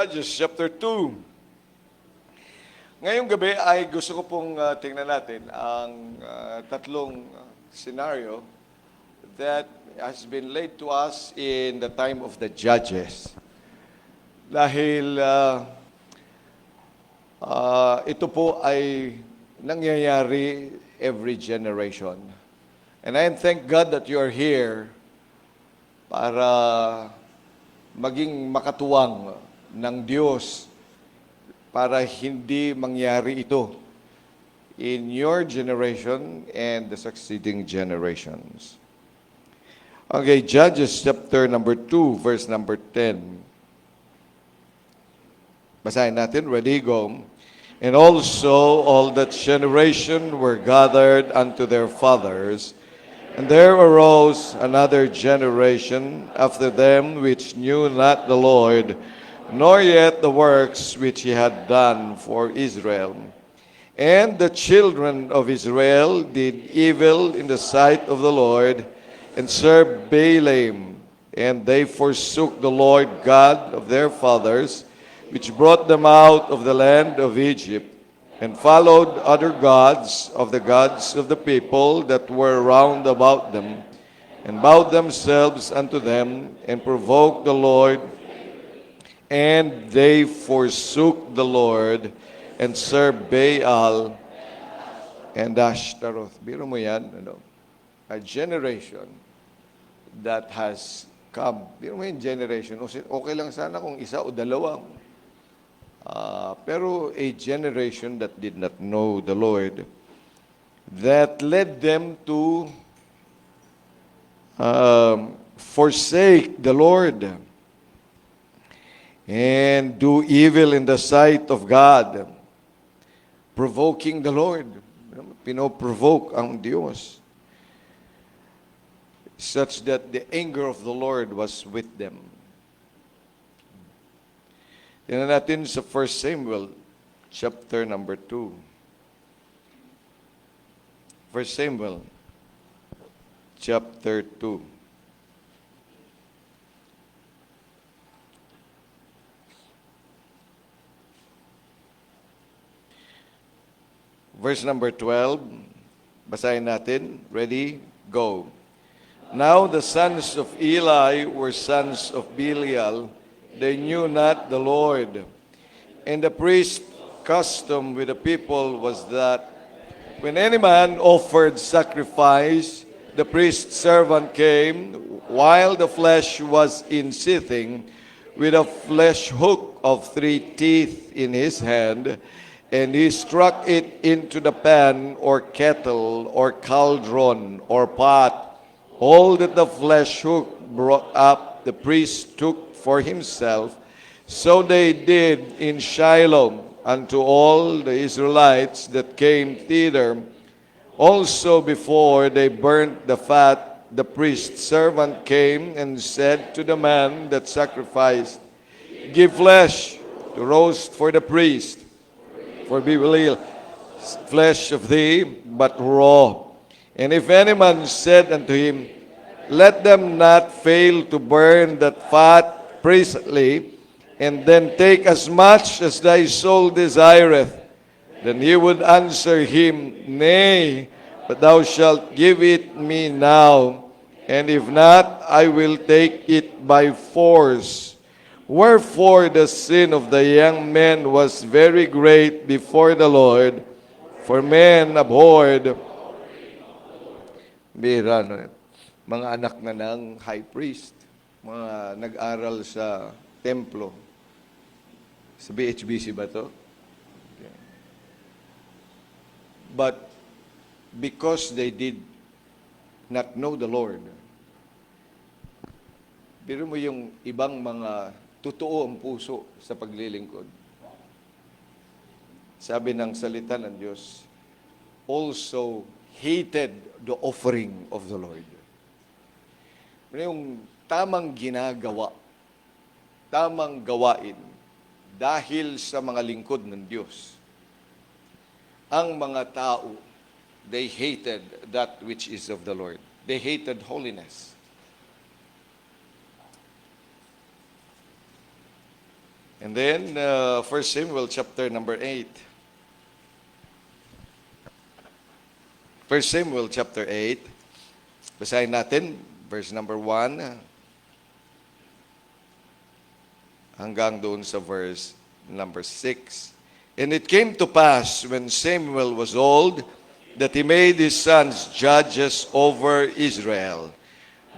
Judges chapter 2. Ngayong gabi ay gusto ko pong tingnan natin ang tatlong scenario that has been laid to us in the time of the Judges. Dahil ito po ay nangyayari every generation. And I thank God that you are here para maging makatuwang ng Diyos para hindi mangyari ito in your generation and the succeeding generations. Okay, Judges chapter number 2, verse number 10. Basahin natin, ready, go. And also all that generation were gathered unto their fathers, and there arose another generation after them which knew not the Lord, nor yet the works which he had done for Israel. And the children of Israel did evil in the sight of the Lord, and served Baalim, and they forsook the Lord God of their fathers, which brought them out of the land of Egypt, and followed other gods of the people that were round about them, and bowed themselves unto them, and provoked the Lord. And they forsook the Lord, and served Baal and Ashtaroth. Biro mo yan, a generation that has come. Biro mo yung generation. Okay lang sana kung isa o dalawa. Pero a generation that did not know the Lord, that led them to forsake the Lord and do evil in the sight of God, provoking the Lord. Pinoprovoke ang Diyos, such that the anger of the Lord was with them. Tingnan natin sa 1 Samuel, chapter number 2. 1 Samuel, chapter 2. Verse number 12, basahin natin. Ready? Go. Now the sons of Eli were sons of Belial. They knew not the Lord. And the priest's custom with the people was that when any man offered sacrifice, the priest's servant came while the flesh was in seething, with a flesh hook of 3 teeth in his hand, and he struck it into the pan or kettle or cauldron or pot. All that the flesh hook brought up, the priest took for himself. So they did in Shiloh unto all the Israelites that came thither. Also before they burnt the fat, the priest's servant came and said to the man that sacrificed, Give flesh to roast for the priest, for we will eat flesh of thee, but raw. And if any man said unto him, Let them not fail to burn that fat priestly, and then take as much as thy soul desireth, then he would answer him, Nay, but thou shalt give it me now, and if not, I will take it by force. Wherefore the sin of the young men was very great before the Lord, for men abhorred. Bira, mga anak na ng high priest, mga nag-aral sa templo. Sa BHBC ba to? Okay. But because they did not know the Lord, biro mo yung ibang mga totoo ang puso sa paglilingkod. Sabi ng salita ng Diyos, also hated the offering of the Lord. Yung tamang ginagawa, tamang gawain dahil sa mga lingkod ng Diyos. Ang mga tao, they hated that which is of the Lord. They hated holiness. And then, 1 Samuel chapter number 8. 1 Samuel chapter 8. Basahin natin, verse number 1 hanggang doon sa verse number 6. And it came to pass when Samuel was old that he made his sons judges over Israel.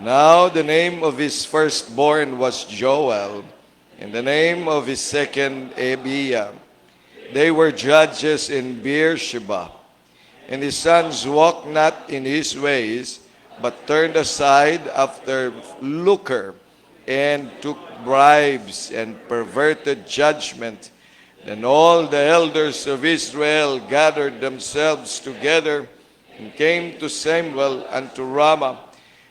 Now the name of his firstborn was Joel, and the name of his second Abiah. They were judges in Beersheba. And his sons walked not in his ways, but turned aside after lucre, and took bribes, and perverted judgment. Then all the elders of Israel gathered themselves together, and came to Samuel unto Ramah,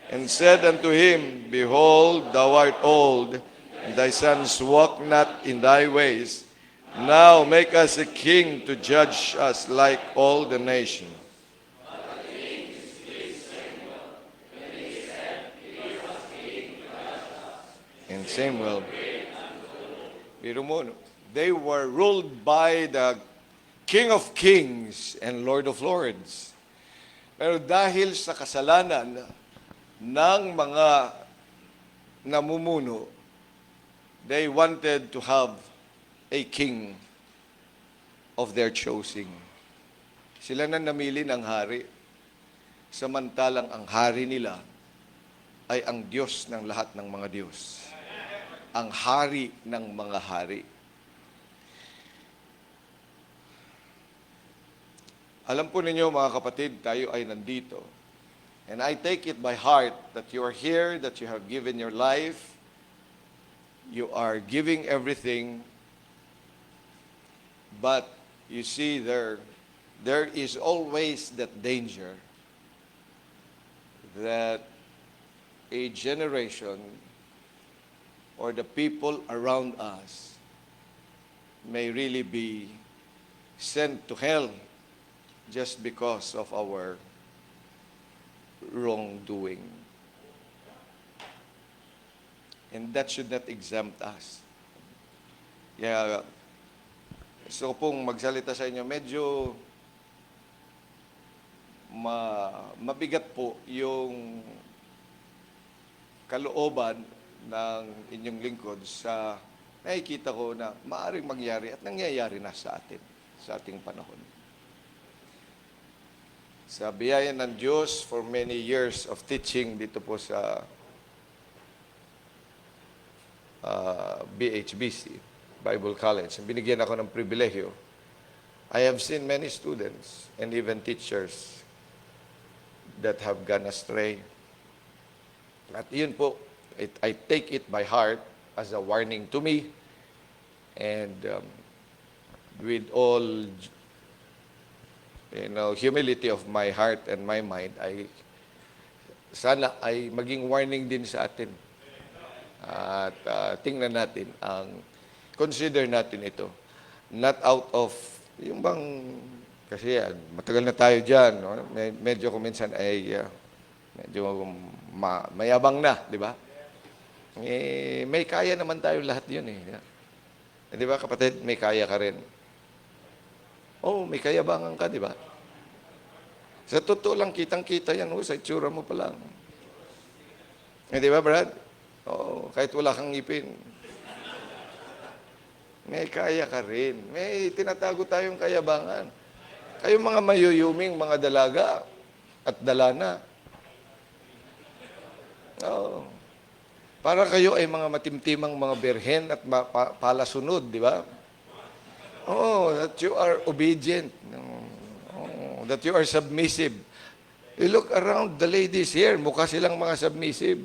and said unto him, Behold, thou art old, and thy sons walk not in thy ways. Now make us a king to judge us like all the nation. And Samuel, they were ruled by the King of Kings and Lord of Lords. Pero dahil sa kasalanan ng mga namumuno, they wanted to have a king of their choosing. Sila na namili ng hari, samantalang ang hari nila ay ang Diyos ng lahat ng mga Diyos. Ang hari ng mga hari. Alam po ninyo mga kapatid, tayo ay nandito. And I take it by heart that you are here, that you have given your life, you are giving everything, but you see there is always that danger that a generation or the people around us may really be sent to hell just because of our wrongdoing. And that should not exempt us. Kaya, gusto ko pong magsalita sa inyo, medyo mabigat po yung kalooban ng inyong lingkod sa nakikita ko na maaaring mangyari at nangyayari na sa atin, sa ating panahon. Sa biyaya ng Diyos, for many years of teaching dito po sa BHBC, Bible College, binigyan ako ng pribilehyo. I have seen many students and even teachers that have gone astray. At yun po, I take it by heart as a warning to me, and with all humility of my heart and my mind, sana ay maging warning din sa atin. At tingnan natin, consider natin ito. Not out of, yung bang, kasi matagal na tayo dyan, no? Medyo kuminsan ay, medyo mayabang na, di ba? May kaya naman tayo lahat yun di ba kapatid, may kaya ka rin. Oh, may kayabangan ka, di ba? Sa totoo lang, kitang-kita yan, sa itsura mo pa lang. Di ba, Brad? Oo, kahit wala kang ngipin. May kaya ka rin. May tinatago tayong kayabangan. Kayong mga mayuyuming, mga dalaga at dalana. Oo. Para kayo ay mga matimtimang mga berhen at palasunod, di ba? Oh, that you are obedient. Oh, that you are submissive. You look around the ladies here, mukha silang mga submissive.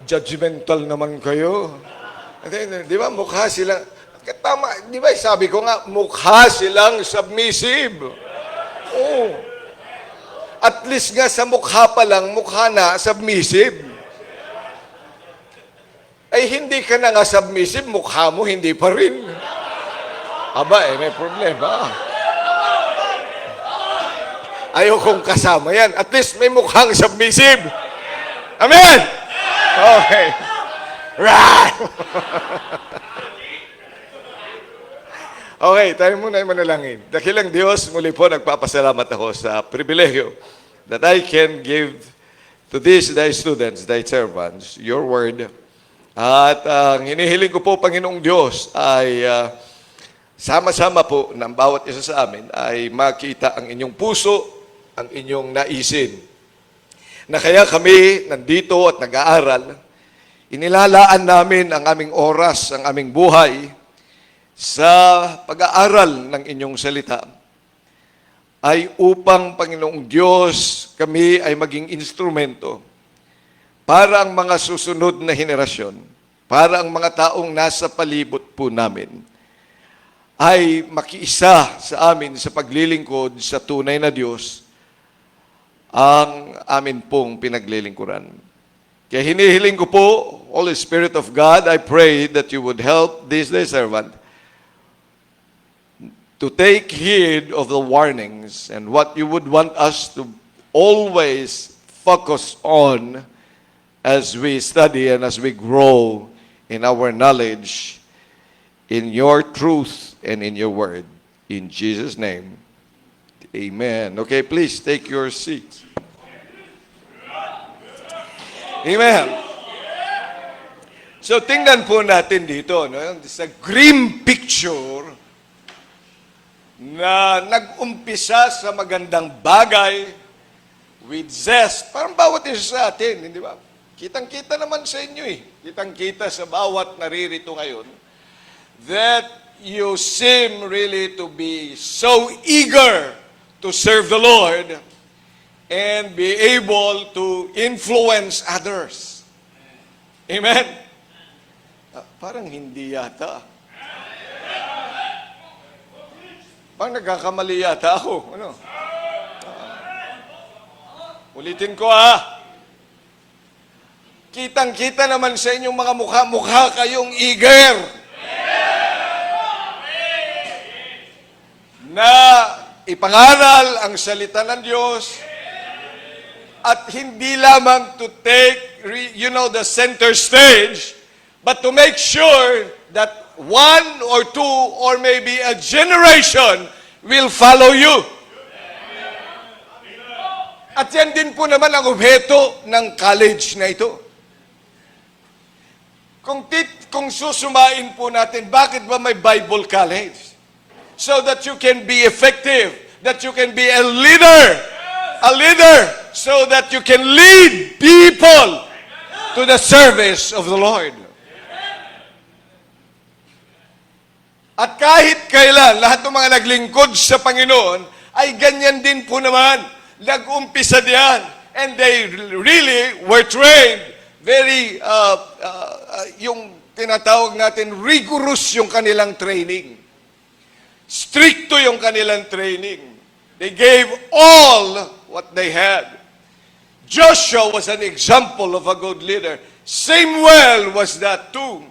Judgmental naman kayo. Di ba, mukha silang, tama, di ba, sabi ko nga, mukha silang submissive. Oh. At least nga sa mukha pa lang, mukha na submissive. Ay hindi ka na nga submissive, mukha mo hindi pa rin. Aba, may problema. Ayaw kong kasama yan. At least may mukhang submissive. Amen! Okay. Right! Okay, tayo muna ay manalangin. Dakilang Diyos, muli po nagpapasalamat ako sa pribilehyo that I can give to these thy students, thy servants, your word. At ang hinihiling ko po, Panginoong Diyos, ay sama-sama po ng bawat isa sa amin ay makita ang inyong puso, ang inyong naisin. Na kaya kami nandito at nag-aaral, inilalaan namin ang aming oras, ang aming buhay, sa pag-aaral ng inyong salita ay upang, Panginoong Diyos, kami ay maging instrumento para ang mga susunod na henerasyon, para ang mga taong nasa palibot po namin, ay makiisa sa amin sa paglilingkod sa tunay na Diyos ang amin pong pinaglilingkuran. Kaya hinihiling ko po, Holy Spirit of God, I pray that you would help this thy servant to take heed of the warnings and what you would want us to always focus on as we study and as we grow in our knowledge, in your truth and in your word. In Jesus' name, amen. Okay, please take your seats. Amen. So tingnan po natin dito, no? It's a grim picture na nag-umpisa sa magandang bagay with zest. Parang bawat isa sa atin, hindi ba? Kitang-kita naman sa inyo eh. Kitang-kita sa bawat naririto ngayon that you seem really to be so eager to serve the Lord and be able to influence others. Amen? Parang hindi yata. Parang nagkakamali yata ako. Ano? Ulitin ko Kitang-kita naman sa inyong mga mukha kayong eager. Na ipangaral ang salita ng Diyos at hindi lamang to take, the center stage, but to make sure that one or two or maybe a generation will follow you. At yan din po naman ang objeto ng college na ito. Kung susumain po natin, bakit ba may Bible college? So that you can be effective, that you can be a leader, so that you can lead people to the service of the Lord. At kahit kailan, lahat ng mga naglingkod sa Panginoon, ay ganyan din po naman. Nag-umpisa diyan. And they really were trained very, yung tinatawag natin, rigorous yung kanilang training. Stricto yung kanilang training. They gave all what they had. Joshua was an example of a good leader. Samuel was that too.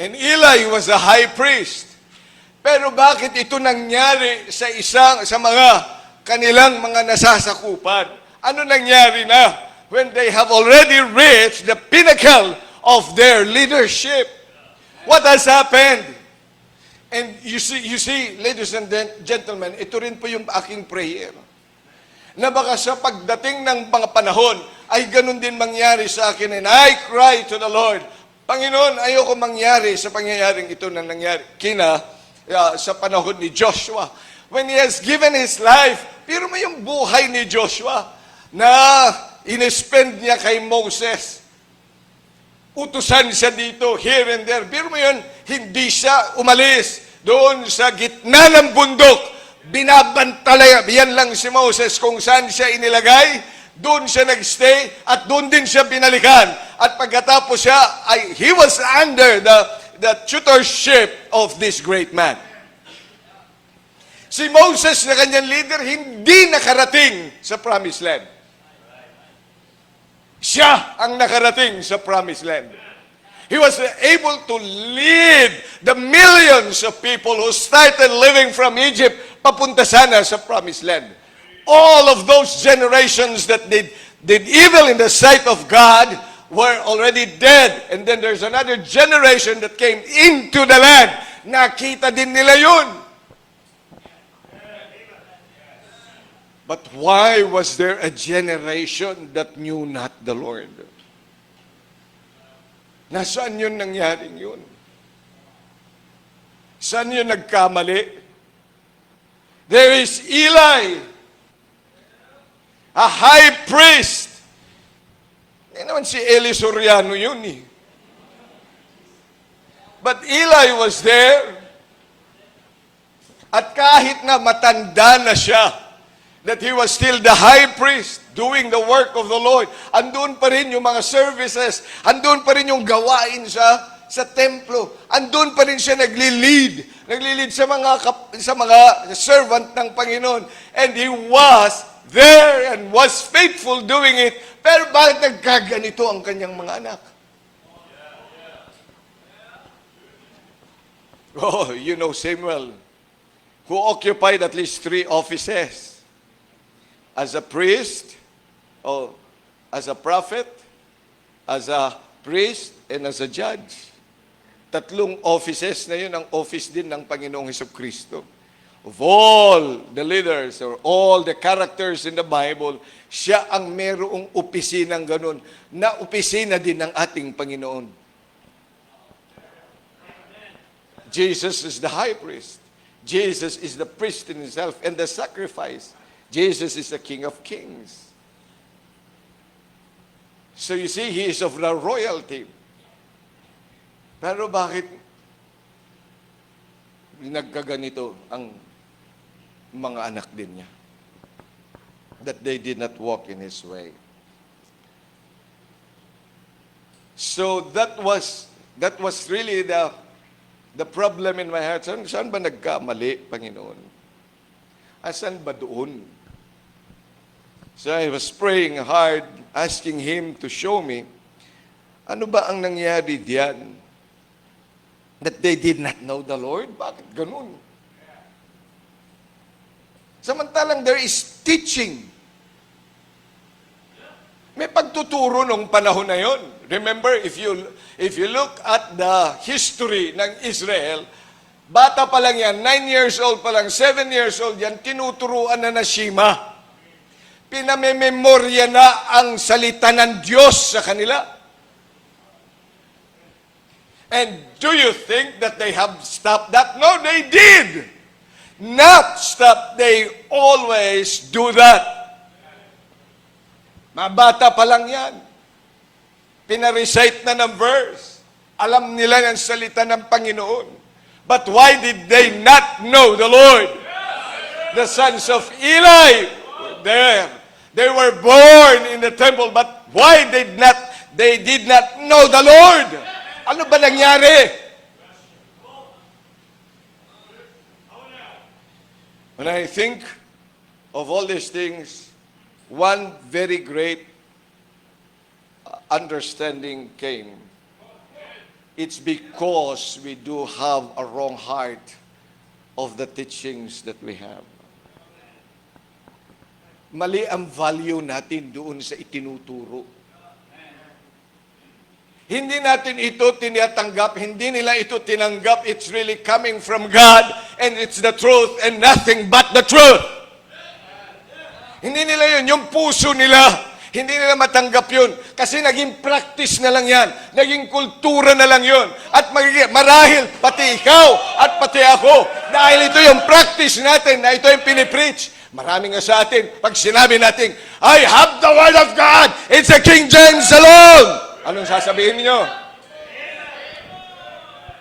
And Eli was a high priest. Pero bakit ito nangyari sa mga kanilang mga nasasakupan? Ano nangyari na when they have already reached the pinnacle of their leadership? What has happened? And you see, ladies and gentlemen, ito rin po yung aking prayer. Na baka sa pagdating ng mga panahon, ay ganun din mangyari sa akin. And I cry to the Lord, Panginoon, ayoko mangyari sa pangyayaring ito na nangyari sa panahon ni Joshua. When he has given his life, pero mo yung buhay ni Joshua na in-spend niya kay Moses. Utusan siya dito, here and there. Pero mo yun, hindi siya umalis doon sa gitna ng bundok. Binabantala, yan lang si Moses kung saan siya inilagay. Doon siya nagstay at doon din siya binalikan. At pagkatapos siya, he was under the tutorship of this great man. Si Moses na kanyang leader, hindi nakarating sa promised land. Siya ang nakarating sa promised land. He was able to lead the millions of people who started living from Egypt papunta sana sa promised land. All of those generations that did evil in the sight of God were already dead. And then there's another generation that came into the land. Nakita din nila yun. But why was there a generation that knew not the Lord? Nasaan yun nangyaring yun? Saan yun nagkamali? There is Eli, a high priest. Hindi naman si Eli Soriano yun eh. But Eli was there. At kahit na matanda na siya, that he was still the high priest doing the work of the Lord. Andun pa rin yung mga services. Andun pa rin yung gawain sa templo. Andun pa rin siya naglilid. Naglilid sa mga servant ng Panginoon. And he was there and was faithful doing it. Pero bakit nagkaganito ang kanyang mga anak? Oh, you know Samuel, who occupied at least 3 offices. As a priest, as a prophet, as a priest, and as a judge. 3 offices na yun ang office din ng Panginoong Hesukristo. Of all the leaders or all the characters in the Bible, siya ang merong opisinang ganun, na opisina din ng ating Panginoon. Jesus is the high priest. Jesus is the priest in himself and the sacrifice. Jesus is the King of Kings. So you see, he is of the royalty. Pero bakit nagkaganito ang mga anak din niya? That they did not walk in his way. So that was really the problem in my heart. Saan ba nagkamali, Panginoon? Asan ba doon? So I was praying hard, asking Him to show me, ano ba ang nangyari diyan? That they did not know the Lord? Bakit ganun? Samantalang there is teaching. May pagtuturo nung panahon na yon. Remember, if you look at the history ng Israel, bata pa lang yan, 9 years old pa lang, 7 years old yan, tinuturuan na Shema. Pinamememorya na ang salita ng Diyos sa kanila. And do you think that they have stopped that? No, they did not stop. They always do that. Mabata pa lang yan. Pinarecite na ng verse. Alam nila ng salita ng Panginoon. But why did they not know the Lord? The sons of Eli were there. They were born in the temple, but why they did not know the Lord? Ano ba nangyari? When I think of all these things, one very great understanding came. It's because we do have a wrong heart of the teachings that we have. Mali ang value natin doon sa itinuturo. Hindi natin ito tinatanggap, hindi nila ito tinanggap. It's really coming from God and it's the truth and nothing but the truth. Hindi nila yun, yung puso nila, hindi nila matanggap yun. Kasi naging practice na lang yan. Naging kultura na lang yun. At marahil, pati ikaw at pati ako, dahil ito yung practice natin, na ito yung pinipreach. Marami nga sa atin, pag sinabi natin, I have the Word of God, it's a King James alone. Anong sasabihin niyo?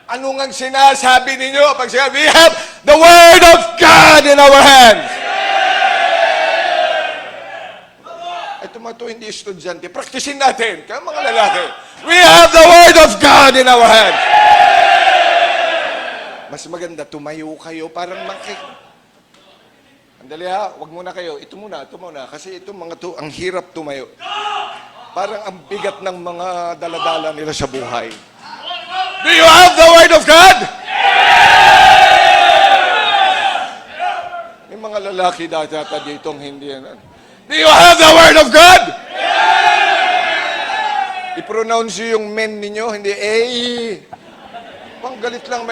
Ano nga sinasabi ninyo pag sinabi, we have the Word of God in our hands? Ito mga ito, hindi estudyante. Praktisin natin, kaya mga lalaki. We have the Word of God in our hands. Mas maganda, tumayo kayo, parang Andali ha, wag muna kayo. Ito muna. Kasi itong mga to, ang hirap tumayo. Parang ang bigat ng mga daladala nila sa buhay. Do you have the Word of God? May mga lalaki dati ditong hindi yan. Do you have the Word of God? I-pronounce nyo yung men ninyo, hindi Pang galit lang.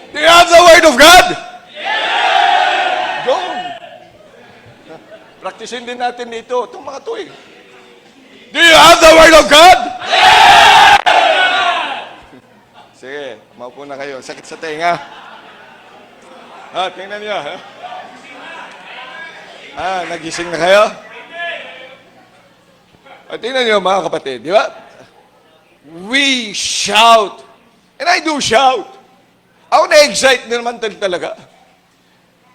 Do you have the Word of God? Go! Praktisin din natin dito. Itong mga to eh. Do you have the Word of God? Sige, maupo na kayo. Sakit sa tenga. Tingnan niyo. Nagising na kayo? Tingnan niyo mga kapatid, di ba? We shout. And I do shout. Ako na-excite na naman talaga.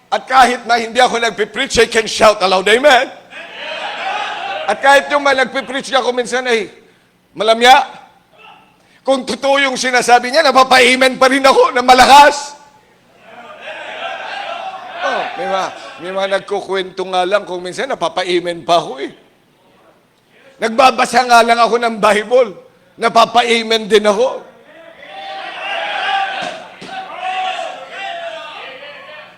At kahit na hindi ako nagpipreach, I can shout aloud, amen? At kahit yung nagpipreach ako minsan ay malamya, kung totoo yung sinasabi niya, napapa-amen pa rin ako na malakas. May mga nagkukwento nga lang kung minsan napapa-amen pa ako eh. Nagbabasa nga lang ako ng Bible, napapa-amen din ako.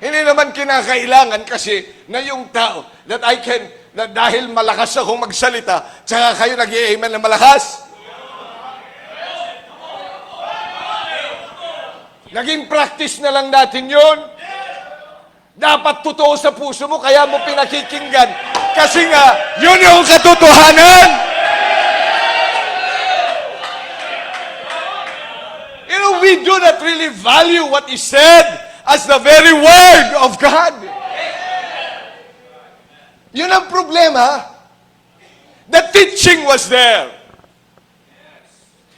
Hindi naman kinakailangan kasi na yung tao that I can, na dahil malakas akong magsalita, tsaka kayo nag-i-amen na malakas. Naging practice na lang natin yun. Dapat totoo sa puso mo, kaya mo pinakikinggan. Kasi nga, yun yung katotohanan. You know, we do not really value what is said as the very Word of God. Yun ang problema. The teaching was there.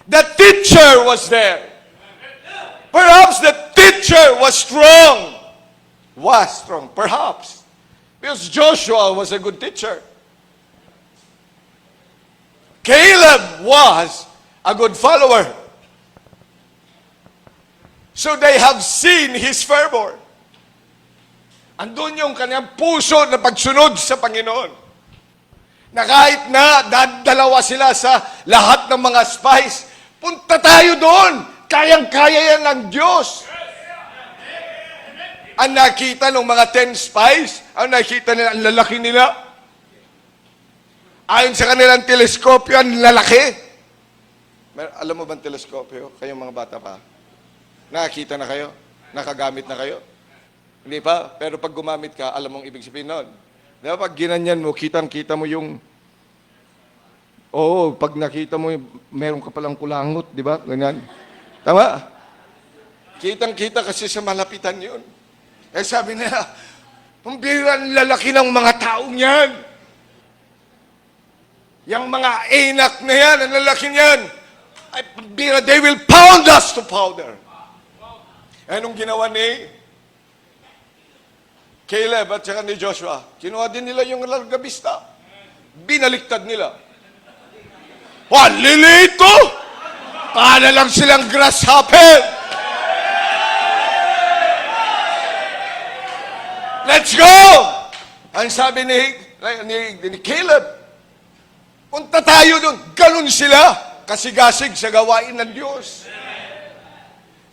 The teacher was there. Perhaps the teacher was strong. Perhaps. Because Joshua was a good teacher. Caleb was a good follower. So they have seen his fervor. Andun yung kanyang puso na pagsunod sa Panginoon. Na kahit na dalawa sila sa lahat ng mga spies, punta tayo doon. Kayang-kaya yan ng Diyos. Ang nakita ng mga 10 spies, ang nakita nila, ang lalaki nila. Ayon sa kanilang teleskopyo, ang lalaki. Alam mo bang teleskopyo? Kayong mga bata pa. Nakakita na kayo? Nakagamit na kayo? Hindi pa? Pero pag gumamit ka, alam mong ibig sabihin nun. Diba pag ginanyan mo, kitang-kita mo yung... pag nakita mo, meron ka palang kulangot, di ba? Ganyan. Tama? Kitang-kita kasi sa malapitan yun. Sabi nila, pambiran lalaki ng mga taong yan. Yang mga anak na yan, ang lalaki niyan, ay pambira, they will pound us to powder. Anong ginawa ni Caleb at saka ni Joshua? Kinuha din nila yung largabista. Binaliktad nila. Lilito! Para lang silang grasshopper! Let's go! Ang sabi ni Caleb, punta tayo doon. Ganun sila. Kasigasig sa gawain ng Diyos.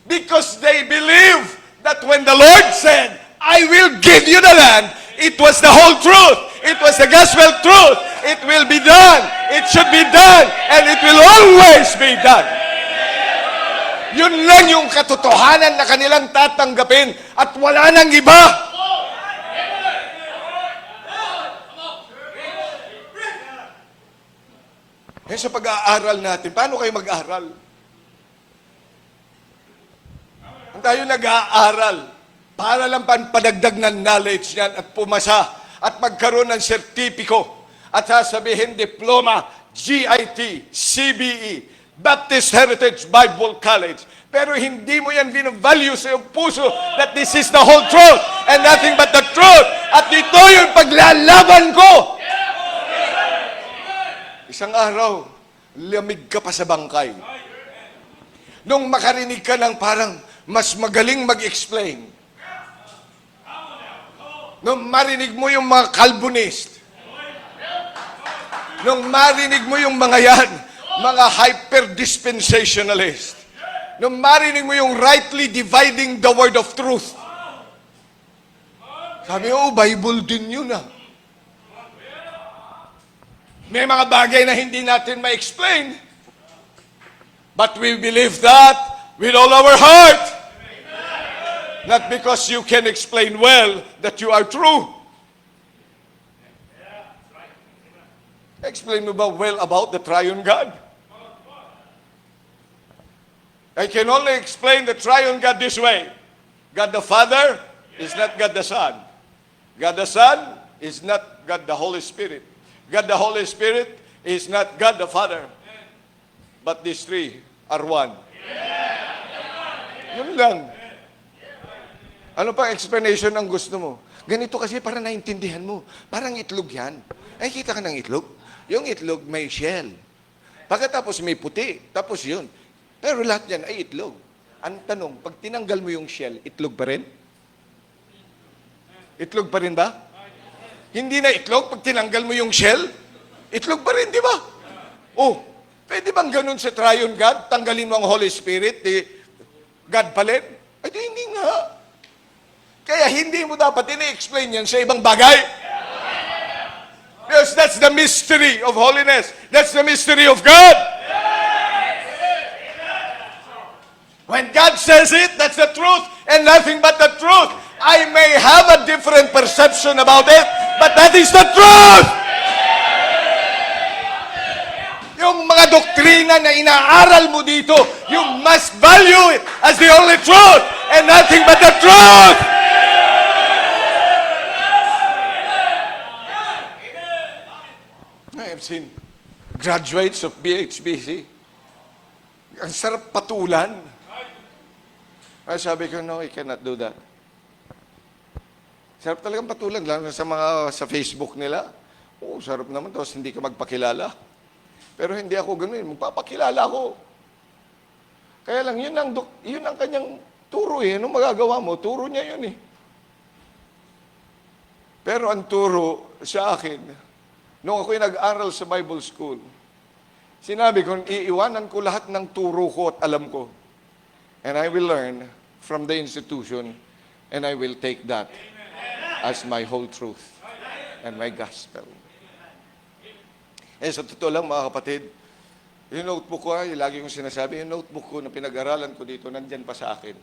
Because they believe that when the Lord said, I will give you the land, it was the whole truth. It was the gospel truth. It will be done. It should be done. And it will always be done. Yun lang yung katotohanan na kanilang tatanggapin at wala nang iba. Sa pag-aaral natin, paano kayo mag-aaral? Kung tayo nag-aaral, para lang panpadagdag ng knowledge niyan at pumasa at magkaroon ng sertipiko at sasabihin diploma, GIT, CBE, Baptist Heritage Bible College. Pero hindi mo yan binavalue sa iyong puso that this is the whole truth and nothing but the truth. At ito yung paglalaban ko. Isang araw, lamig ka pa sa bangkay. Nung makarinig ka ng parang mas magaling mag-explain. Nung marinig mo yung mga Calvinist. Nung marinig mo yung mga yan, mga hyper-dispensationalist. Nung marinig mo yung rightly dividing the word of truth. Sabi mo, Bible din yun ah. May mga bagay na hindi natin ma-explain. But we believe that with all our heart. Not because you can explain well that you are true. Explain mo ba well about the triune God? I can only explain the triune God this way. God the Father is not God the Son. God the Son is not God the Holy Spirit. God the Holy Spirit is not God the Father. But these three are one. Yun lang. Ano pang explanation ang gusto mo? Ganito kasi para naintindihan mo. Parang itlog yan. Ay, kita ka ng itlog? Yung itlog may shell. Pagkatapos may puti. Tapos yun. Pero lahat yan ay itlog. Ang tanong, pag tinanggal mo yung shell, itlog pa rin? Itlog pa rin ba? Hindi na itlog pag tinanggal mo yung shell? Itlog pa rin, di ba? Oh, pwede bang ganun sa triune God? Tanggalin mo ang Holy Spirit, di God pa rin? Ay, di, hindi nga. Kaya hindi mo dapat ini-explain yan sa ibang bagay. Because that's the mystery of holiness. That's the mystery of God. When God says it, that's the truth and nothing but the truth. I may have a different perception about it, but that is the truth. Yung mga doktrina na inaaral mo dito, you must value it as the only truth and nothing but the truth. I have seen graduates of BHBC. Ang sarap patulan. Ay, sabi ko, no, I cannot do that. Sarap talagang patulan, lalo sa mga sa Facebook nila. Oo, sarap naman, tapos hindi ka magpakilala. Pero hindi ako ganun, magpapakilala ako. Kaya lang, yun ang kanyang turo eh. Anong magagawa mo? Turo niya yun eh. Pero ang turo sa akin, nung ako'y nag-aral sa Bible School, sinabi ko, iiwanan ko lahat ng turo ko at alam ko. And I will learn from the institution and I will take that as my whole truth and my gospel. Sa totoo lang mga kapatid, yung notebook ko, yung lagi kong sinasabi, yung notebook ko na pinag-aralan ko dito, nandyan pa sa akin.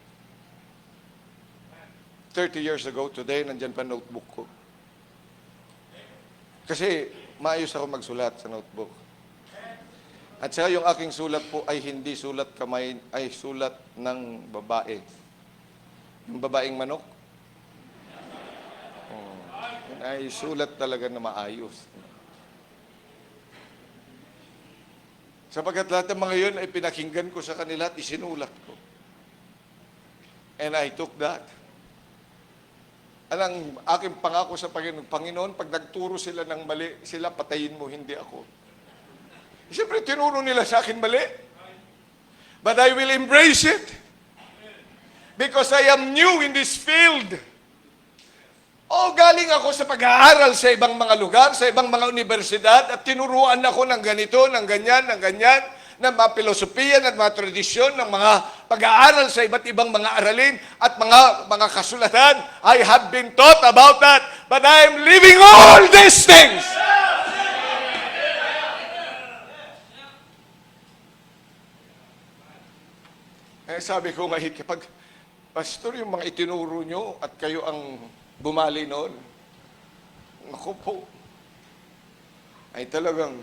30 years ago, today, nandyan pa notebook ko. Kasi maayos ako magsulat sa notebook. At saka yung aking sulat po ay hindi sulat kamay, ay sulat ng babae. Yung babaeng manok. Yun ay sulat talaga na maayos. Sapagkat lahat ng mga yun ay pinakinggan ko sa kanila at isinulat ko. And I took that. Ang aking pangako sa Panginoon, pag nagturo sila ng mali, sila patayin mo, hindi ako. Siyempre, tinuro nila sa akin mali. But I will embrace it. Because I am new in this field. Galing ako sa pag-aaral sa ibang mga lugar, sa ibang mga universidad, at tinuruan ako ng ganito, ng ganyan, ng mga filosofiya, ng mga tradisyon, ng mga pag-aaral sa iba't ibang mga aralin, at mga kasulatan. I have been taught about that, but I am living all these things. Sabi ko nga, kapag, Pastor, yung mga itinuro nyo at kayo ang bumali noon, ako po, ay talagang,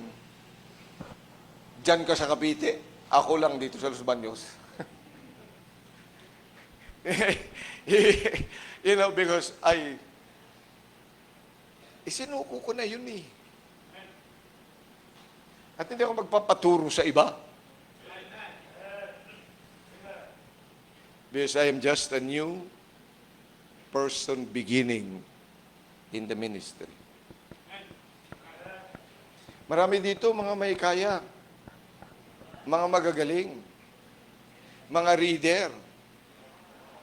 dyan ka sa Cavite, ako lang dito sa Los Baños. You know, because isinuko ko na yun eh. At hindi ako magpapaturo sa iba. Because I am just a new person beginning in the ministry. Marami dito mga may kaya, mga magagaling, mga reader,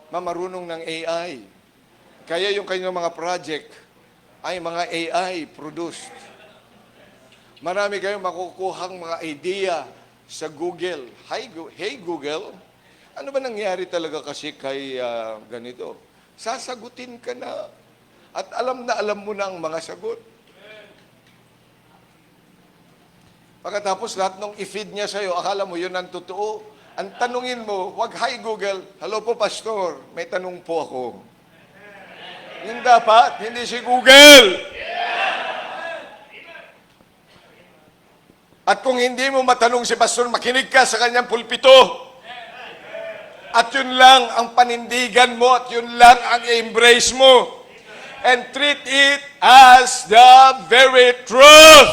marunong ng AI. Kaya yung kanyang mga project ay mga AI produced. Marami kayong makukuhang mga idea sa Google. Hey Google, ano ba nangyari talaga kasi kay ganito? Sasagutin ka na. At alam na alam mo na ang mga sagot. Pagkatapos lahat ng i-feed niya sa'yo, akala mo yun ang totoo. Ang tanungin mo, wag, "Hi Google, hello po pastor, may tanong po ako." Yun dapat, hindi si Google. At kung hindi mo matanong si pastor, makinig ka sa kanyang pulpito. At yun lang ang panindigan mo at yun lang ang embrace mo. And treat it as the very truth.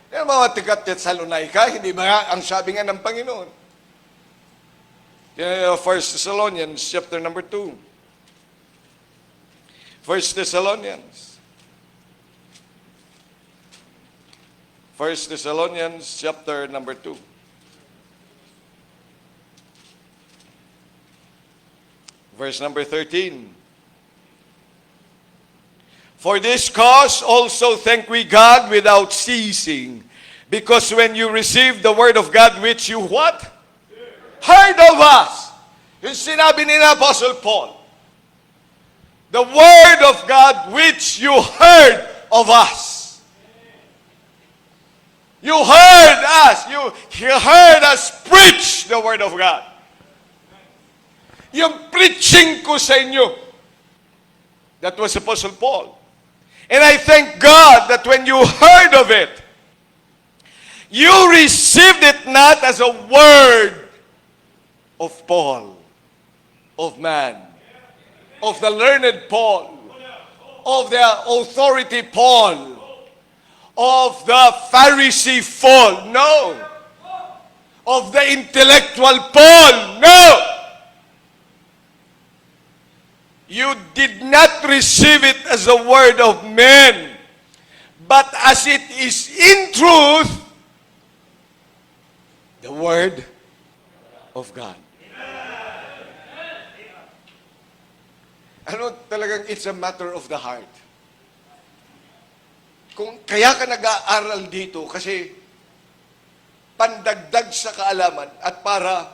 Yan mga taga-Thessalonica, hindi ba ang sabi nga ng Panginoon? 1 Thessalonians chapter number 2. 1 Thessalonians. 1 Thessalonians chapter number 2. Verse number 13. "For this cause also thank we God without ceasing, because when you received the word of God which you" what? "Heard of us." Yung sinabi ni Apostle Paul. The word of God which you heard of us. You heard us. You heard us preach the word of God. Yung preaching ko sa inyo. That was Apostle Paul. And I thank God that when you heard of it, you received it not as a word of Paul, of man, of the learned Paul, of the authority Paul, of the Pharisee Paul. No. Of the intellectual Paul. No. You did not receive it as a word of men, but as it is in truth, the word of God. Ano talagang it's a matter of the heart. Kung kaya ka nag-aaral dito kasi pandagdag sa kaalaman at para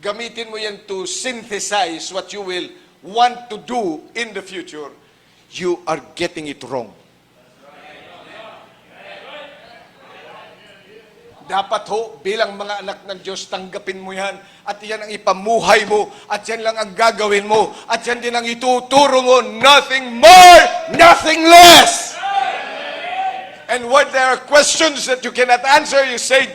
gamitin mo yan to synthesize what you will want to do in the future, you are getting it wrong. Dapat ho, bilang mga anak ng Diyos, tanggapin mo yan at yan ang ipamuhay mo at yan lang ang gagawin mo at yan din ang ituturo mo, nothing more, nothing less. And when there are questions that you cannot answer, you say,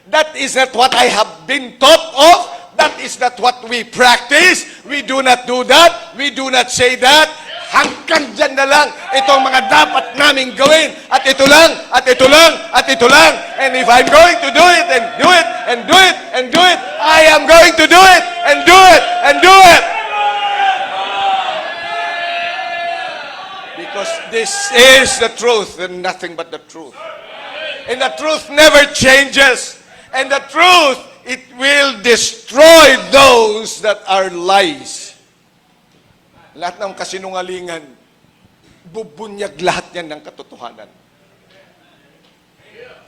"That is not what I have been taught of. That is not what we practice. We do not do that. We do not say that." Hanggang dyan na lang itong mga dapat naming gawin. At ito lang, at ito lang, at ito lang. And if I'm going to do it, and do it, and do it, and do it, I am going to do it, and do it, and do it. Because this is the truth and nothing but the truth. And the truth never changes. And the truth, it will destroy those that are lies. Lahat ng kasinungalingan, bubunyag lahat yan ng katotohanan.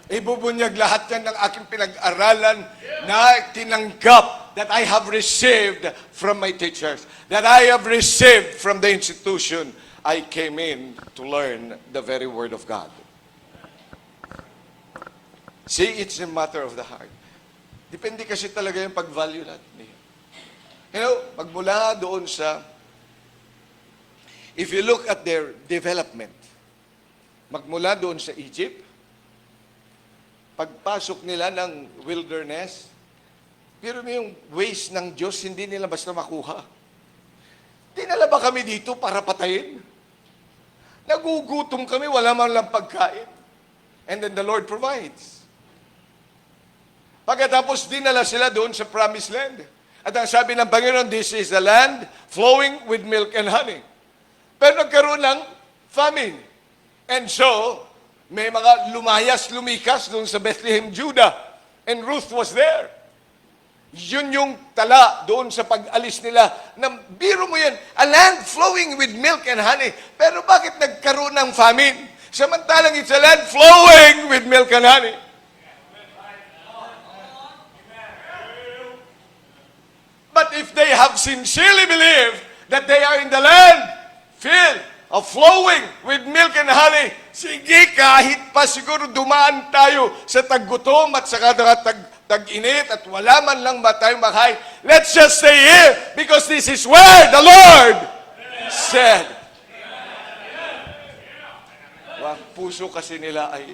Ibubunyag lahat yan ng aking pinag-aralan na tinanggap that I have received from my teachers, that I have received from the institution I came in to learn the very Word of God. See, it's a matter of the heart. Depende kasi talaga yung pag-value natin. You know, magmula doon sa, if you look at their development, magmula doon sa Egypt, pagpasok nila ng wilderness, pero yung ways ng Diyos, hindi nila basta makuha. Dinala ba kami dito para patayin? Nagugutom kami, wala man lang pagkain. And then the Lord provides. Pagkatapos dinala sila doon sa promised land. At ang sabi ng Panginoon, this is the land flowing with milk and honey. Pero nagkaroon ng famine. And so, may mga lumikas doon sa Bethlehem, Judah. And Ruth was there. Yun yung tala doon sa pag-alis nila. Biro mo yan, a land flowing with milk and honey. Pero bakit nagkaroon ng famine? Samantalang it's a land flowing with milk and honey. But if they have sincerely believed that they are in the land filled of flowing with milk and honey. Sige, kahit pa siguro dumaan tayo sa taggutom at saka tag-init at wala man lang ba tayong makain, let's just stay here because this is where the Lord said. Ang puso kasi nila ay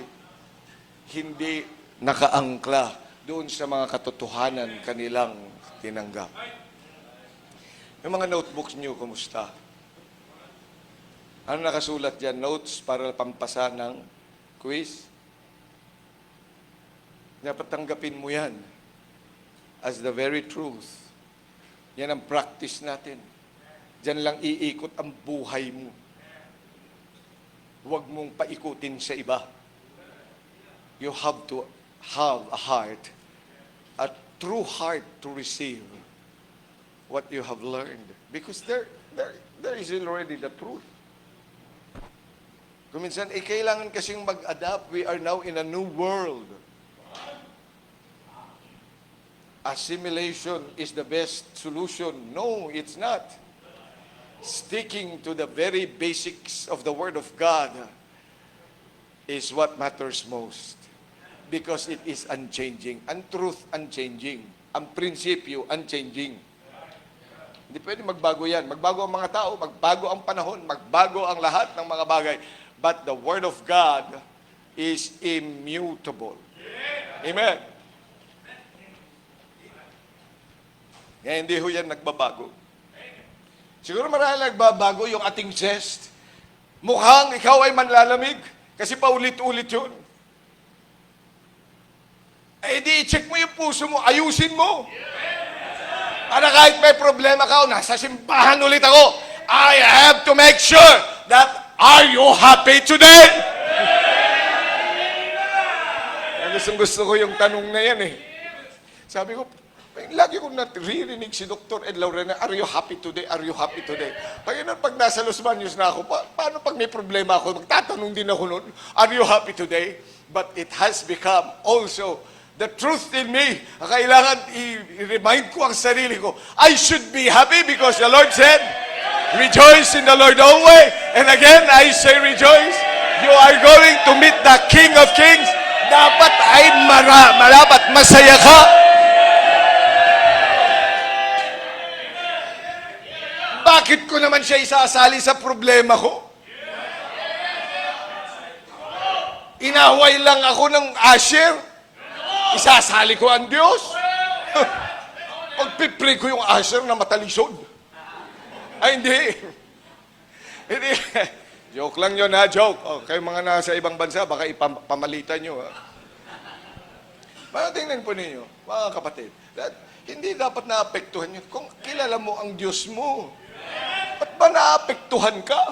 hindi nakaangkla doon sa mga katotohanan kanilang tinanggap. Yung mga notebooks niyo, kumusta? Ano nakasulat dyan? Notes para pampasa ng quiz? Dapat tanggapin mo yan as the very truth. Yan ang practice natin. Diyan lang iikot ang buhay mo. Huwag mong paikutin sa iba. You have to have a heart, a true heart to receive what you have learned. Because there is already the truth. Kung minsan, kailangan kasing mag-adapt. We are now in a new world. Assimilation is the best solution. No, it's not. Sticking to the very basics of the Word of God is what matters most. Because it is unchanging. Ang truth, unchanging. Ang prinsipyo, unchanging. Hindi pwede magbago yan. Magbago ang mga tao, magbago ang panahon, magbago ang lahat ng mga bagay. But the Word of God is immutable. Amen. Kaya hindi ho yan nagbabago. Siguro marahil nagbabago yung ating zest. Mukhang ikaw ay manlalamig kasi paulit-ulit yun. Eh di, check mo yung puso mo, ayusin mo. Para kahit may problema ka, nasa simbahan ulit ako, I have to make sure that, are you happy today? Gusto ko yung tanong na yan eh. Sabi ko, lagi ko naririnig si Dr. Ed Laurena, are you happy today? Are you happy today? Pag nasa Los Baños na ako, paano pag may problema ako, magtatanong din ako noon, are you happy today? But it has become also the truth in me. Kailangan i-remind ko ang sarili ko, I should be happy because the Lord said, rejoice in the Lord always. And again, I say rejoice. You are going to meet the King of Kings. Dapat ay malapat masaya ka. Bakit ko naman siya isasali sa problema ko? Inaway lang ako ng Asher. Isasali ko ang Diyos. Pagpipray ko yung Asher na matalisod. Ay, hindi. Hindi. Joke lang yun, ha? Joke. Oh, kayo mga nasa ibang bansa, baka ipamalitan nyo, ha? Tingnan po ninyo, mga kapatid, hindi dapat naapektuhan nyo. Kung kilala mo ang Diyos mo, ba't ba naapektuhan ka?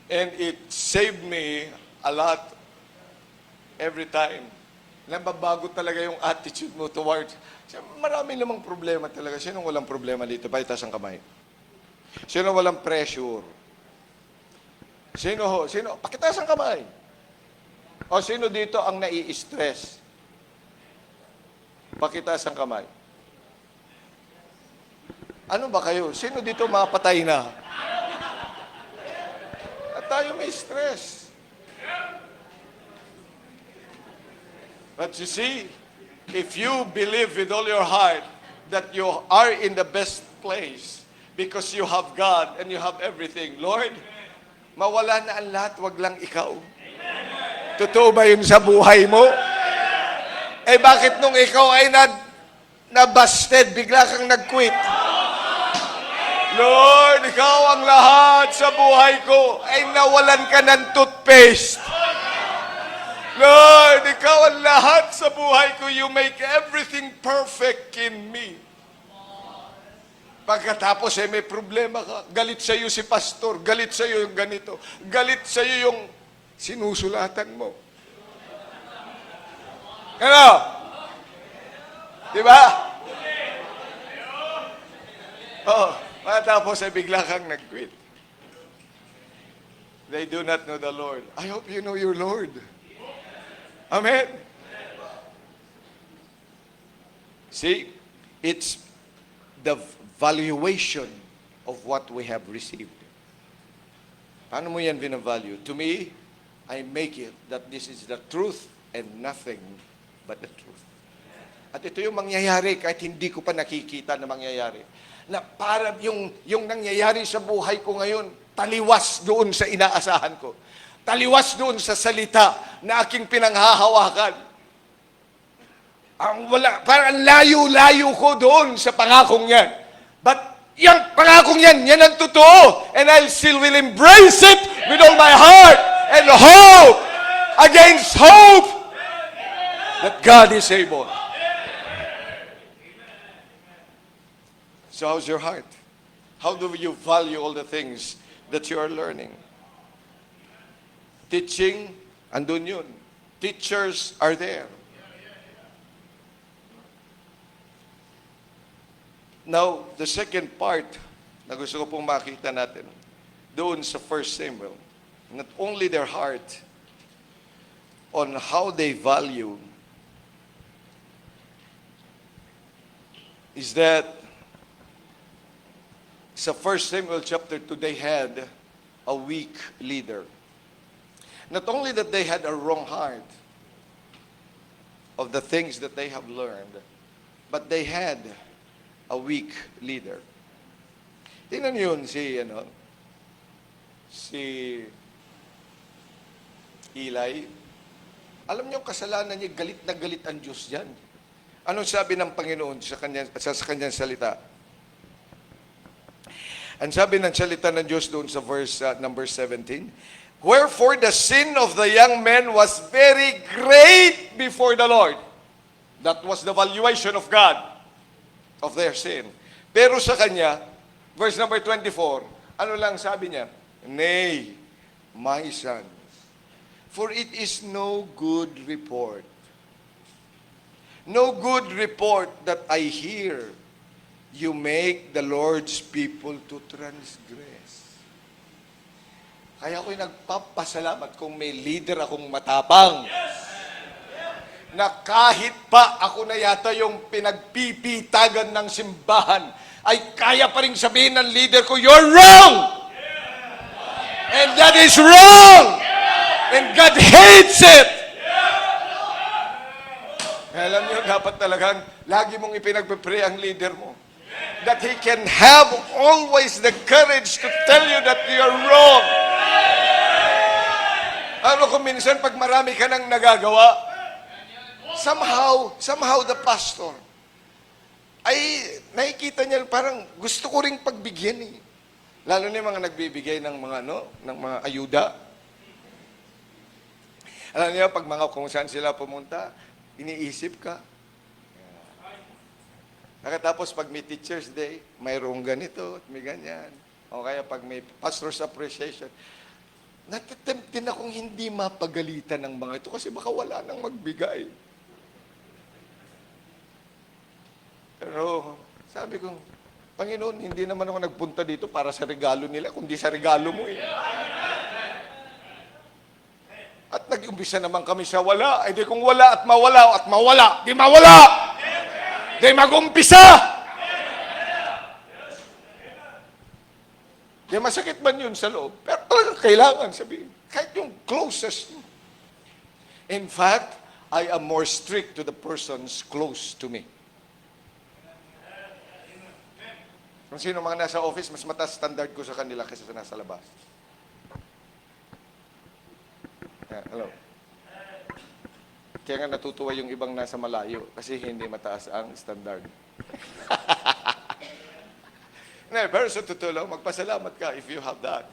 And it saved me a lot every time. Nababago talaga yung attitude mo towards. Marami namang problema talaga. Sino walang problema dito? Paitas ang kamay. Sino walang pressure? Sino? Pakitas ang kamay. O sino dito ang nai-stress? Pakitas ang kamay. Ano ba kayo? Sino dito mapatay na? At tayo may stress. But you see, if you believe with all your heart that you are in the best place because you have God and you have everything, Lord, mawala na ang lahat, wag lang ikaw. Totoo ba yun sa buhay mo? Eh bakit nung ikaw ay na-busted, bigla kang nag-quit? Lord, ikaw ang lahat sa buhay ko, ay nawalan ka ng toothpaste. Lord, ikaw ang lahat sa buhay ko. You make everything perfect in me. Pagkatapos may problema ka, galit sa iyo si pastor, galit sa iyo yung ganito, galit sa iyo yung sinusulatan mo. Ano? Diba? Oh, pagkatapos bigla kang nag-quit. They do not know the Lord. I hope you know your Lord. Amen? See, it's the valuation of what we have received. Paano mo yan binavalue? To me, I make it that this is the truth and nothing but the truth. At ito yung mangyayari kahit hindi ko pa nakikita na mangyayari. Na para yung nangyayari sa buhay ko ngayon, taliwas doon sa inaasahan ko. Taliwas doon sa salita na aking pinanghahawakan. Parang layo-layo ko doon sa pangakong yan. But yung pangakong yan ang totoo. And I still will embrace it with all my heart and hope against hope that God is able. So how's your heart? How do you value all the things that you are learning? Teaching, andun yun. Teachers are there. Now, the second part na gusto ko pong makita natin, doon sa 1 Samuel, not only their heart on how they value is that sa 1 Samuel chapter 2, they had a weak leader. Not only that they had a wrong heart of the things that they have learned, but they had a weak leader. Tingnan yun si Eli. Alam niyo, kasalanan niya, galit na galit ang Diyos dyan. Anong sabi ng Panginoon sa kanyang salita? Ang sabi ng salita ng Diyos doon sa verse number 17, wherefore the sin of the young men was very great before the Lord. That was the valuation of God, of their sin. Pero sa kanya, verse number 24, ano lang sabi niya? Nay, my sons, for it is no good report. No good report that I hear you make the Lord's people to transgress. Kaya ako'y nagpapasalamat kung may leader akong matapang. Na kahit pa ako na yata yung pinagpipitagan ng simbahan, ay kaya pa rin sabihin ng leader ko, you're wrong! And that is wrong! And God hates it! Alam niyo, dapat talagang lagi mong ipinagpipray ang leader mo. That he can have always the courage to tell you that you're wrong. Ano kung minsan pag marami ka nang nagagawa, somehow the pastor, ay nakikita niya parang gusto ko ring pagbigyan eh. Lalo na yung mga nagbibigay ng mga ayuda. Alam niyo, pag kung saan sila pumunta, iniisip ka. Nakatapos pag may Teacher's Day, mayroong ganito at may ganyan. O kaya pag may Pastor's Appreciation, natatempt din akong hindi mapagalitan ng mga ito kasi baka wala nang magbigay. Pero sabi ko, Panginoon, hindi naman ako nagpunta dito para sa regalo nila, kundi sa regalo mo eh. At nag-umpisa naman kami sa wala. Ay di kung wala at mawala, di mawala! Di mag-umpisa! Di masakit man yun sa loob. Pero talagang kailangan sabihin. Kahit yung closest. In fact, I am more strict to the persons close to me. Kung sino mga nasa office, mas mataas standard ko sa kanila kaysa sa nasa labas. Yeah, hello. Kaya nga natutuwa yung ibang nasa malayo kasi hindi mataas ang standard. Pero sa totoo lang, magpasalamat ka if you have that.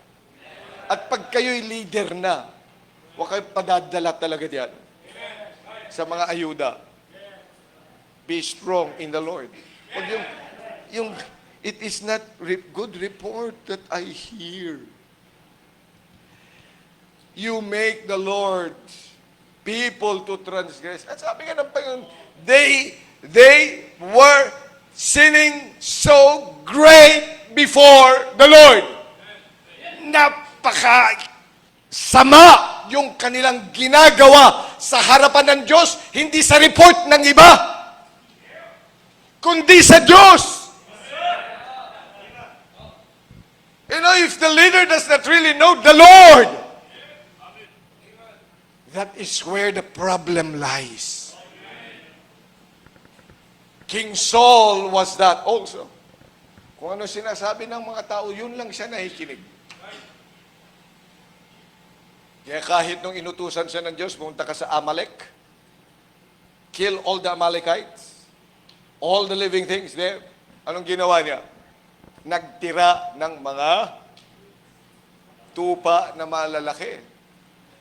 At pag kayo'y leader na, huwag kayo padadala talaga diyan sa mga ayuda. Be strong in the Lord. Huwag yung it is not good report that I hear. You make the Lord people to transgress. At sabi nga ng Panginoon, they were sinning so great before the Lord. Napaka-sama yung kanilang ginagawa sa harapan ng Diyos, hindi sa report ng iba, kundi sa Diyos. if the leader does not really know the Lord, that is where the problem lies. King Saul was that also. Kung ano sinasabi ng mga tao, yun lang siya nakikinig. Kaya kahit nung inutusan siya ng Diyos, pumunta ka sa Amalek, kill all the Amalekites, all the living things there. Anong ginawa niya? Nagtira ng mga tupa na malalaki.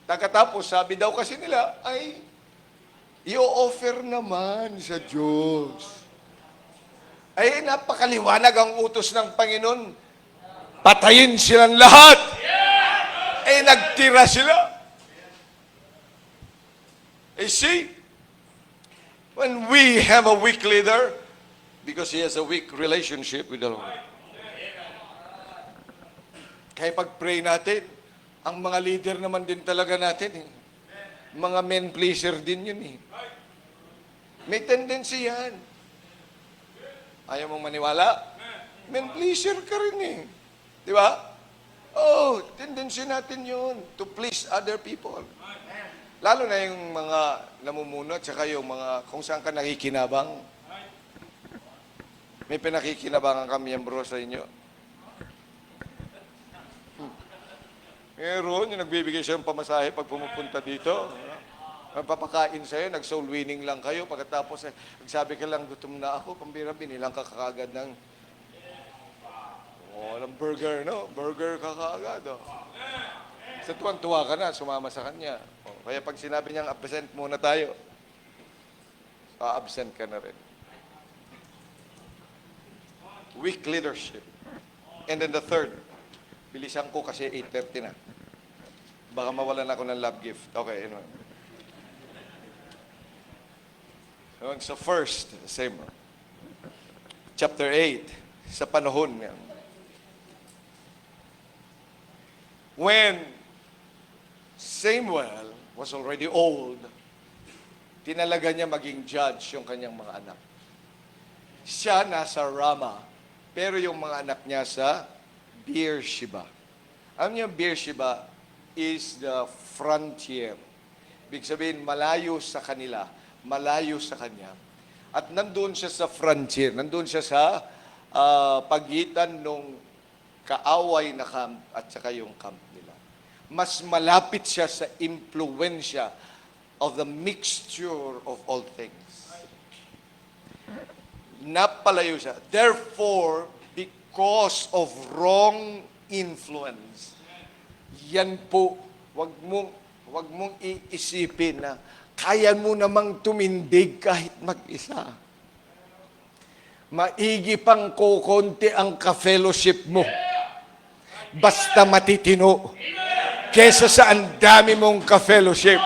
Pagkatapos, sabi daw kasi nila, ay, i-offer naman sa Diyos. Ay, napakaliwanag ang utos ng Panginoon. Patayin silang lahat. Ay, nagtira sila. You see, when we have a weak leader, because he has a weak relationship with the Lord. Kaya pag-pray natin, ang mga leader naman din talaga natin, mga men pleaser din yun eh. May tendency yan. Ayaw mong maniwala? Men pleaser ka rin eh. Di ba? Oh, tendency natin yun to please other people. Lalo na yung mga namumuno at saka yung mga kung saan ka nakikinabang. May pinakikinabangan ka miyembro sa inyo. Meron, yung nagbibigay siya ng pamasahe pag pumupunta dito. Magpapakain sa'yo, nag-soul winning lang kayo. Pagkatapos, nagsabi ka lang, gutom na ako, pambira, binilang ka kagad ng ng burger, no? Burger ka kagad, oh. Sa tuwan-tuwa ka na, sumama sa kanya. Kaya pag sinabi niyang absent muna tayo, absent ka na rin. Weak leadership. And then the third, bilisan ko kasi 8:30 na. Baka mawalan ako ng love gift. Okay, anyway. So first, same. Chapter 8, sa panahon niya. When Samuel was already old, tinalaga niya maging judge yung kanyang mga anak. Siya nasa Rama, pero yung mga anak niya sa Beersheba. Alam niyo, Beersheba is the frontier. Ibig sabihin, malayo sa kanila, malayo sa kanya. At nandun siya sa frontier, nandun siya sa pagitan nung kaaway na camp at saka yung camp nila. Mas malapit siya sa impluensya of the mixture of all things. Napalayo siya. Therefore, because of wrong influence, yan po, wag mong iisipin na kaya mo namang tumindig kahit mag-isa. Maigi pang kukunti ang ka-fellowship mo. Basta matitino. Kesa sa ang dami mong ka-fellowship.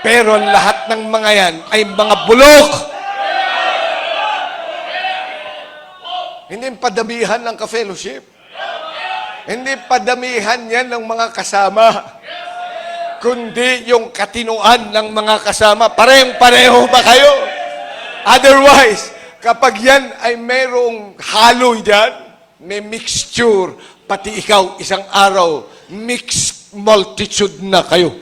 Pero lahat ng mga yan ay mga bulok. Hindi padamihan ng ka-fellowship. Hindi padamihan yan ng mga kasama. Kundi yung katinuan ng mga kasama. Parehong-pareho ba kayo? Otherwise, kapag yan ay mayroong halo dyan, may mixture, pati ikaw isang araw, mixed multitude na kayo.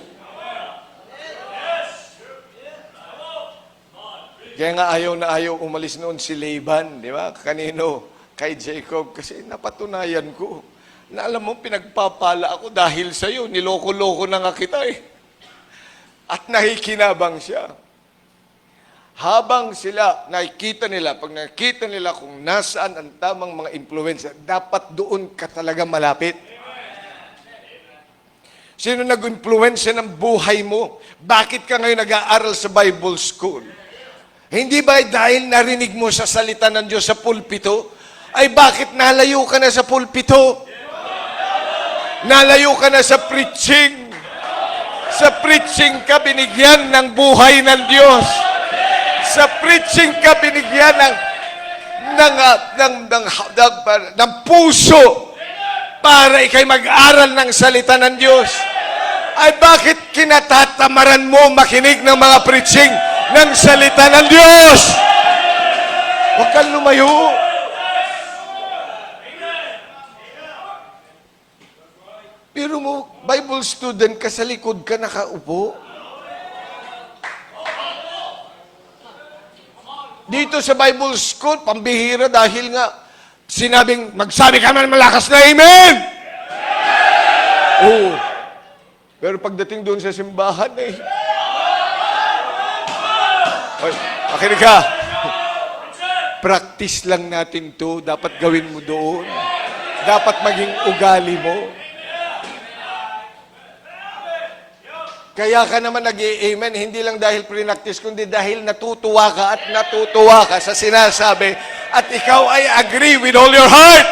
Kaya nga ayaw na ayaw umalis noon si Laban, di ba? Kanino? Kay Jacob. Kasi napatunayan ko na alam mo, pinagpapala ako dahil sa'yo. Niloko-loko na nga kita eh. At nakikinabang siya. Habang sila, nakikita nila, pag nakikita nila kung nasaan ang tamang mga influencer, dapat doon ka talaga malapit. Sino nag-influensya ng buhay mo? Bakit ka ngayon nag-aaral sa Bible School? Hindi ba dahil narinig mo sa salita ng Diyos sa pulpito? Ay bakit nalayo ka na sa pulpito? Nalayo ka na sa preaching. Sa preaching ka binigyan ng buhay ng Diyos. Sa preaching ka binigyan ng puso para ikay mag-aral ng salita ng Diyos. Ay bakit kinatatamaran mo makinig ng mga preaching ng salita ng Diyos? Huwag kang lumayo. Pero mo, Bible student ka, sa likod ka nakaupo. Dito sa Bible school, pambihira dahil nga sinabing, magsabi ka man malakas na amen! Oo. Pero pagdating doon sa simbahan, Oy, makinig ka. Practice lang natin to. Dapat gawin mo doon. Dapat maging ugali mo. Kaya ka naman nag-i-amen, hindi lang dahil pre-practice, kundi dahil natutuwa ka at natutuwa ka sa sinasabi at ikaw ay agree with all your heart.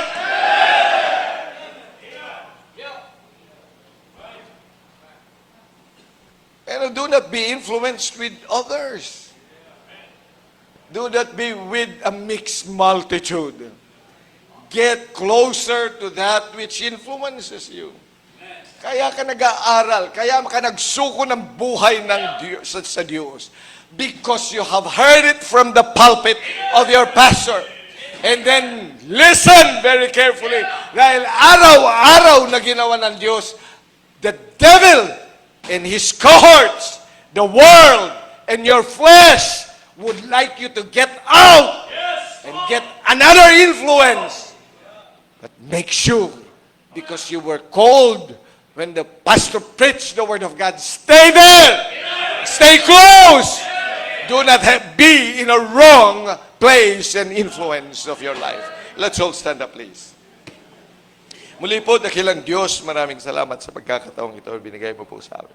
And do not be influenced with others. Do not be with a mixed multitude. Get closer to that which influences you. Kaya ka nag-aaral, kaya ka nagsuko ng buhay ng Diyos, sa Diyos. Because you have heard it from the pulpit of your pastor. And then, listen very carefully. Dahil araw-araw na ginawa ng Diyos, the devil and his cohorts, the world, and your flesh would like you to get out and get another influence. But make sure, because you were called when the pastor preached the word of God, stay there. Stay close. Do not be in a wrong place and influence of your life. Let's all stand up, please. Muli po, dakilang Diyos, maraming salamat sa pagkakataong ito binigay mo po sa amin.